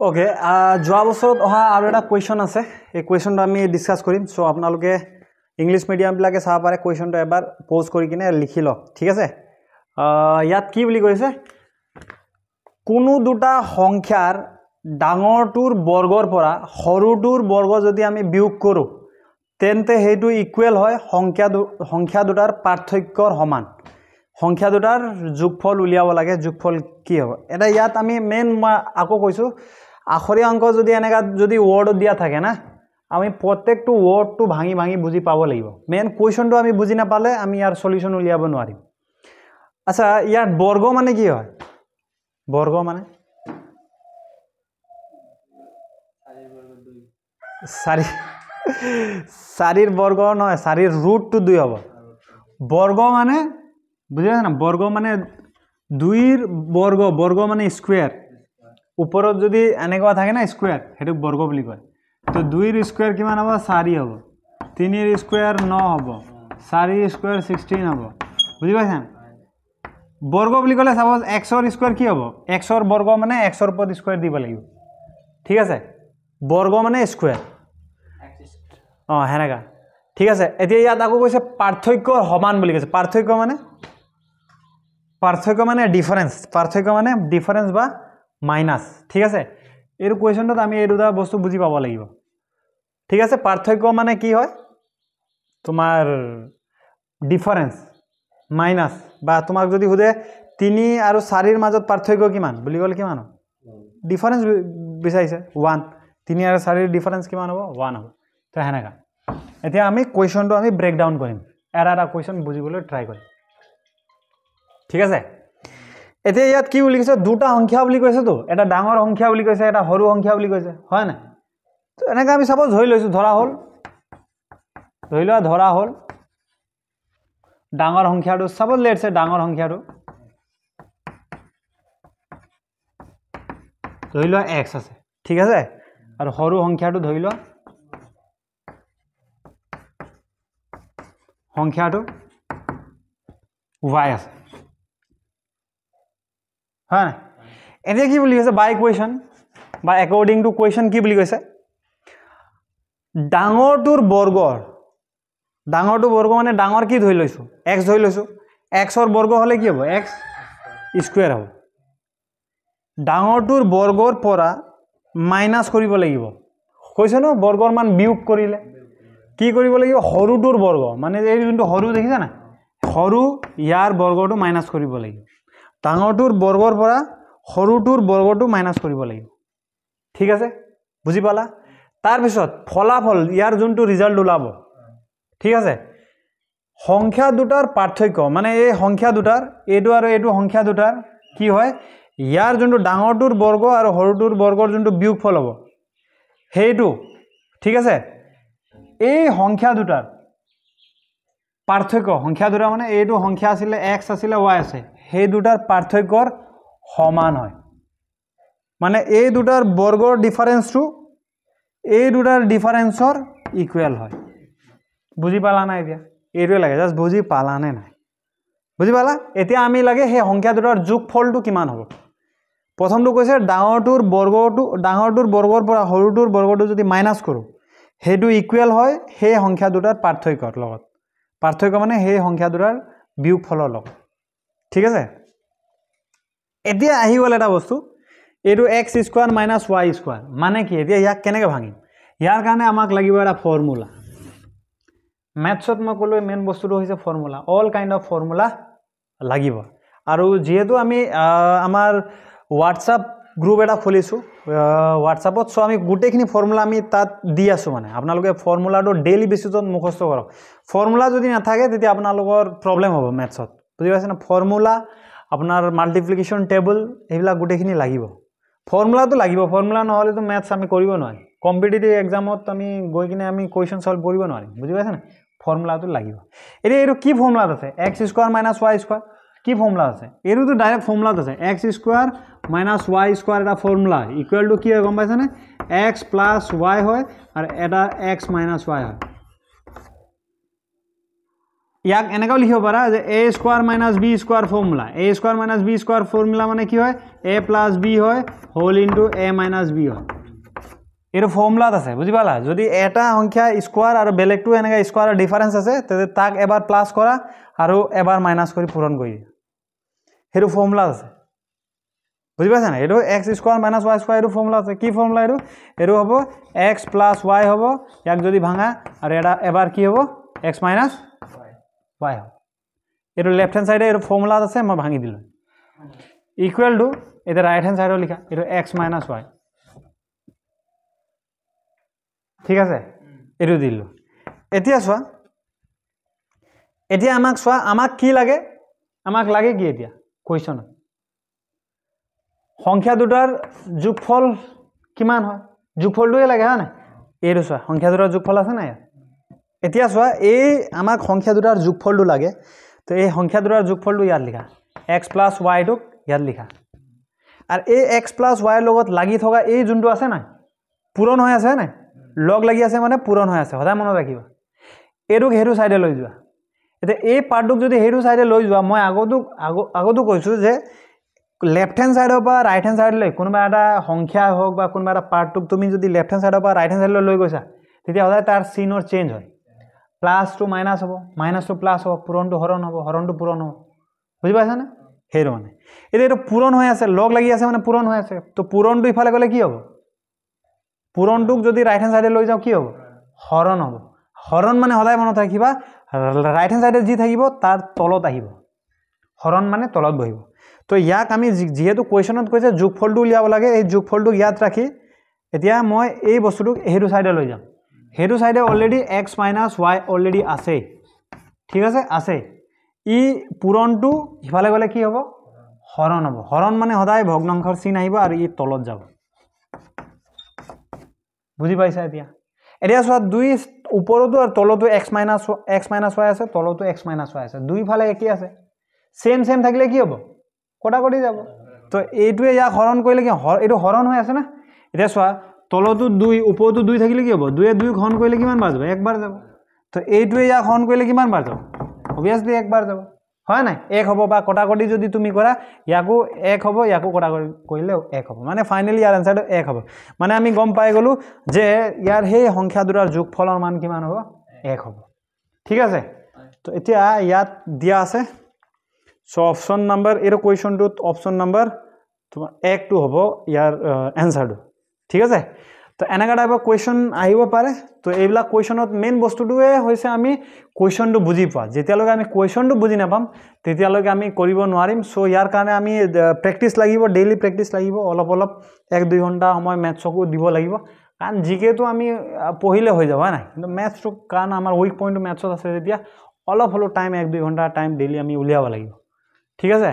okay যোৱা বছৰত অহা আৰু এটা কোৱেশ্চন আছে এই কোৱেশ্চনটো আমি ডিসকাস কৰিম সো আপোনালোকে ইংলিশ মিডিয়াম বিলাকে চাব পাৰে কোৱেশ্চনটো এবাৰ পজ কৰি কিনে লিখি লওক ঠিক আছে ইয়াত কি বুলি কৈছে কোনো দুটা সংখ্যাৰ ডাঙৰটোৰ বৰ্গৰ পৰা সৰুটোৰ বৰ্গ যদি আমি বিয়োগ কৰো তেন্তে হেতু ইকুৱেল হয় সংখ্যা দুটাৰ পাৰ্থক্যৰ সমান সংখ্যা দুটাৰ যোগফল উলিয়াব লাগে যোগফল কি হ'ব এটা ইয়াত আমি মেইন আকো কৈছো আখৰি অংক যদি এনেকা যদি ওয়াৰ্ড দিয়া থাকে না আমি প্ৰত্যেকটো ওয়াৰ্ডটো ভাঙি ভাঙি বুজি পাব লাগিব মেইন কোৱেশ্চনটো আমি বুজি না পালে আমি ইয়াৰ সলিউশন উলিয়াব নোৱাৰিম আচ্ছা ইয়াত বৰ্গ মানে কি হয় বৰ্গ মানে চাৰিৰ বৰ্গ নহয় চাৰিৰ ৰুট টু 2 হ'ব বৰ্গ মানে বুজিলা না বৰ্গ মানে 2ৰ বৰ্গ বৰ্গ মানে স্কয়াৰ ওপৰত যদি এনেকুৱা থাকে না স্কয়াৰ হেতু বৰ্গ বুলি কয় তো 2ৰ স্কয়াৰ কিমান হ'ব 4 হ'ব 3ৰ স্কয়াৰ 9 হ'ব 4ৰ স্কয়াৰ 16 হ'ব বুজি পাইছা বৰ্গ বুলি কলে সাপোজ x ৰ স্কয়াৰ কি হ'ব x ৰ বৰ্গ মানে x ৰ ওপৰত স্কয়াৰ দিব লাগিব ঠিক আছে বৰ্গ মানে স্কয়াৰ হেনেকা ঠিক আছে এতিয়া ইয়াত আকো কৈছে পাৰ্থক্যৰ সমান বুলি কৈছে পাৰ্থক্য মানে ডিফাৰেন্স বা মাইনাস ঠিক আছে এই কোৱেশ্চনটো আমি এই দুটা বস্তু বুজি পাব লাগিব ঠিক আছে পাৰ্থক্য মানে কি হয় তোমাৰ ডিফাৰেন্স মাইনাস বা তোমাক যদি হুদে 3 আৰু 4 ৰ মাজত পাৰ্থক্য কিমান বুলি কলে কিমান ডিফাৰেন্স বিচাৰিছে 1 3 আৰু 4 ৰ ডিফাৰেন্স কিমান হ'ব 1 হ'ব তো হেনেকা এতিয়া আমি কোৱেশ্চনটো আমি ব্ৰেক ডাউন কৰিম এটা কোৱেশ্চন বুজিবলৈ ট্ৰাই কৰিম ঠিক আছে এতিয়া ইয়াত কি বুলি কৈছে দুটা সংখ্যা বুলি কৈছে তো এটা ডাঙৰ সংখ্যা বুলি কৈছে এটা সৰু সংখ্যা বুলি কৈছে হয় না তো এনেকা আমি সাপোজ ধৰি লৈছো ধৰা হল ডাঙৰ সংখ্যাটো সাপোজ লেটস সে ডাঙৰ সংখ্যাটো ধৰি লোৱা x আছে ঠিক আছে আৰু সৰু সংখ্যাটো ধৰি লোৱা সংখ্যাটো y আছে হ্যাঁ এতিয়া কি বুলি কৈছে বাই কোৱেশ্চন বা অ্যাকৰ্ডিং টু কোৱেশ্চন কি বুলি কৈছে ডাঙৰটোৰ বৰ্গ মানে ডাঙৰ কি ধৰি লৈছো x ধৰি লৈছো x ৰ বৰ্গ হলে কি হ'ব x স্কয়াৰ হ'ব ডাঙৰটোৰ বৰ্গৰ পৰা মাইনাস কৰিব লাগিব কৈছে ন বৰ্গৰ মান বিয়োগ কৰিলে কি কৰিব লাগিব সৰুটোৰ বৰ্গ মানে এই যোনটো সৰু দেখিছা না সৰু ইয়াৰ বৰ্গটো মাইনাস কৰিব লাগিব ডাঙৰটোৰ বৰ্গৰ পৰা সৰুটোৰ বৰ্গটো মাইনাস কৰিব লাগিব ঠিক আছে বুজি পালা তাৰ পিছত ফলাফল ইয়াৰ যোনটো ৰিজাল্ট ওলাব ঠিক আছে সংখ্যা দুটাৰ পাৰ্থক্য মানে এই সংখ্যা দুটাৰ এটো আৰু এটো সংখ্যা দুটাৰ কি হয় ইয়াৰ যোনটো ডাঙৰটোৰ বৰ্গ আৰু সৰুটোৰ বৰ্গৰ যোনটো বিয়োগফল হ'ব হেইটো ঠিক আছে এই সংখ্যা দুটাৰ পাৰ্থক্য সংখ্যা দুটা মানে এইটো সংখ্যা আছিল x আছিল y আছে সেই দুটাৰ পাৰ্থক্যৰ সমান হয় মানে এই দুটাৰ বৰ্গৰ ডিফাৰেন্সটো এই দুটাৰ ডিফাৰেন্সৰ ইকুৱেল হয় বুজি পালা না এতিয়া এইটোৱে লাগে জাস্ট বুজি পালা নে নাই বুজি পালা এতিয়া আমি লাগে সেই সংখ্যা দুটাৰ যোগফলটো কিমান হ'ব প্ৰথমটো কৈছে ডাঙৰটোৰ বৰ্গৰ পৰা সৰুটোৰ বৰ্গটো যদি মাইনাস কৰো হেতু ইকুৱেল হয় সেই সংখ্যা দুটাৰ পাৰ্থক্যৰ লগত পাৰ্থক্য মানে সেই সংখ্যা দুটাৰ বিয়োগফলৰ লগত ঠিক আছে এতিয়া আহি গল এটা বস্তু এটো x square minus y square মানে কি এতিয়া ইয়াক কেনেকৈ ভাঙিম ইয়াৰ কাৰণে আমাক লাগিব এটা ফৰ্মুলা ম্যাথছত মই কলো মেইন বস্তুটো হৈছে formula all kind of formula লাগিব আৰু যেহেতু আমি আমাৰ WhatsApp গ্ৰুপ এটা খুলিছো WhatsAppত সো আমি গুটেখিনি ফৰ্মুলা আমি তাত দি আছো মানে আপোনালোকে ফৰ্মুলাটো ডেইলি বেসিছত মুখস্থ কৰক ফৰ্মুলা যদি নাথাকে তেতিয়া আপোনালোকৰ প্ৰবলেম হ'ব ম্যাথছত বুজি পাইছেনে ফৰ্মুলা আপোনাৰ মাল্টিপ্লিকেশন টেবল এইবিলাক গুটেখিনি লাগিব ফৰ্মুলাটো লাগিব ফৰ্মুলা নহলে তো ম্যাথছ আমি কৰিব নোৱাৰিম কম্পিটিটিভ এক্সামত আমি গৈ কিনে আমি কোৱেশ্চন সলভ কৰিব নোৱাৰিম বুজি পাইছেনে ফৰ্মুলাটো লাগিব এটো কি ফৰ্মুলাত আছে x square minus y square কি ফৰ্মুলা আছে এটো তো ডাইৰেক্ট ফৰ্মুলাত আছে x square minus y square এটা ফৰ্মুলা ইকুৱেল টু কি হয় গম পাইছানে x প্লাস y হয় আৰু এটা x মাইনাস y হয় ইয়াক এনেকাও লিখিব পাৰা যে a square minus b square formula a square minus b square formula মানে কি হয় a প্লাস b হয় whole into a minus b হয় এর ফর্মুলাত আছে বুঝি পালা যদি এটা সংখ্যা স্কয়ার আর বেলেগটো এনেকা স্কয়ার ডিফারেন্স আছে তে তাক এবাৰ প্লাস কৰা আৰু এবাৰ মাইনাস কৰি পূৰণ কৰি হেৰু ফর্মুলা আছে বুঝি পাইছা না এটো x square minus y square এটো ফর্মুলা আছে কি ফর্মুলা এটো হ'ব x প্লাস y হ'ব ইয়াক যদি ভাঙা আৰু এটা এবাৰ কি হ'ব x মাইনাস y হ'ব এটো লেফট হ্যান্ড সাইডে এটো ফর্মুলা আছে মই ভাঙি দিলো ইকুয়াল টু এটা রাইট হ্যান্ড সাইডে লিখা এটো x মাইনাস y ঠিক আছে এটো দিলো এতিয়া সোয়া এতিয়া আমাক সোয়া আমাক কি লাগে আমাক লাগে কি এতিয়া কোয়েশ্চন সংখ্যা দুটাৰ যোগফল কিমান হয় যোগফলটোৱে লাগে হা না এটো সোয়া সংখ্যা দুটাৰ যোগফল আছে না এতিয়া সোয়া এই আমাক সংখ্যা দুটাৰ যোগফলটো লাগে তো এই সংখ্যা দুটাৰ যোগফলটো ইয়াত লিখা x প্লাস y টো ইয়াত লিখা আর এই x প্লাস y লগত লাগি থকা এই যোনটো আছে না পূরণ হৈ আছে না লগ লাগি আছে মানে পূরণ হৈ আছে সদায় মনত ৰাখিবা এটোক হেৰু সাইডে লৈ যোৱা এতে এই পাৰ্টটোক যদি হেৰু সাইডে লৈ যোৱা মই আগতো কৈছো যে লেফট হ্যান্ড সাইডৰ পৰা ৰাইট হ্যান্ড সাইডলৈ কোনোবা এটা সংখ্যা হোক বা কোনোবা এটা পাৰ্টটোক তুমি যদি লেফট হ্যান্ড সাইডৰ পৰা ৰাইট হ্যান্ড সাইডলৈ লৈ গৈছা তেতিয়া সদায় তাৰ চিনৰ চেঞ্জ হয় প্লাস টু মাইনাস হ'ব মাইনাস টু প্লাস হ'ব পূৰণটো হৰণ হ'ব হৰণটো পূৰণ হ'ব বুজি পাইছা না হেৰু মানে এটো পূৰণ হৈ আছে লগ লাগি আছে মানে পূৰণ হৈ আছে তো পূৰণটো ইফালে গলে কি হ'ব পূৰণটোক যদি ৰাইট হ্যান্ড সাইডে লৈ যাও কি হ'ব হৰণ হ'ব হৰণ মানে সদায় মনত ৰাখিবা ৰাইট হ্যান্ড সাইডে যি থাকিব তাৰ তলত আহিব হৰণ মানে তলত বহিব তো ইয়াক আমি যেহেতু কোয়েশনত কৈছে যোগফলটো উলিয়াব লাগে এই যোগফলটো ইয়াত ৰাখি এতিয়া মই এই বস্তুটো হেৰু সাইডে লৈ যাম হেৰু সাইডে already x minus y already আছে ঠিক আছে আছে ই পূৰণটো ইফালে গলে কি হ'ব হৰণ হ'ব হৰণ মানে সদায় ভগ্নাংশৰ চিন আহিব আৰু ই তলত যাব বুজি পাইছা এতিয়া সোৱা দুই ওপৰতো আৰু তলতো x মাইনাস y আছে তলতো x মাইনাস y আছে দুই ফালে একে আছে সেম সেম থাকিলে কি হ'ব কোটা কোটি যাব তো এইটোৱে ইয়াক হৰণ কৰিলে কি এটো হৰণ হৈ আছে না এতিয়া সোৱা তলতো দুই ওপৰতো দুই থাকিলে কি হ'ব দুয়ে দুই হৰণ কৰিলে কিমান বাৰ যাব একবাৰ যাব তো এইটোৱে ইয়াক হৰণ কৰিলে কিমান বাৰ যাব অবিয়াসলি একবাৰ যাব হয় না এক হ'ব বা কোটা কোটি যদি তুমি কৰা ইয়াকো এক হ'ব ইয়াকো কোটা কৰিলে এক হ'ব মানে ফাইনালি ইয়াৰ আনসাৰটো এক হ'ব মানে আমি গম পাই গলো যে ইয়াৰ সেই সংখ্যা দুটাৰ যোগফলৰ মান কিমান হ'ব এক হ'ব ঠিক আছে তো এতিয়া ইয়াত দিয়া আছে সো অপশন নাম্বার এর কোয়েশনটোত অপশন নাম্বার তোমার 1 2 হ'ব ইয়াৰ আনসাৰটো ঠিক আছে তো এনেকা টাইপৰ কোয়েশন আহিব পাৰে তো এইবিলাক কোয়েশনত মেইন বস্তুটোৱে হৈছে আমি কোয়েশনটো বুজি পোৱা যেতিয়ালৈকে আমি কোয়েশনটো বুজি নাপাম তেতিয়ালৈকে আমি কৰিব নোৱাৰিম সো ইয়াৰ কাৰণে আমি প্ৰেক্টিস লাগিব ডেইলি প্ৰেক্টিস লাগিব অলপ অলপ 1-2 ঘণ্টা সময় ম্যাথছকো দিব লাগিব কাৰণ জিকেটো আমি পঢ়িলে হৈ যাব না কিন্তু ম্যাথছটো কাৰণ আমাৰ উইক পইণ্টটো ম্যাথছত আছে তেতিয়া অলপ হলো টাইম 1-2 ঘণ্টা টাইম ডেইলি আমি উলিয়াব লাগিব ঠিক আছে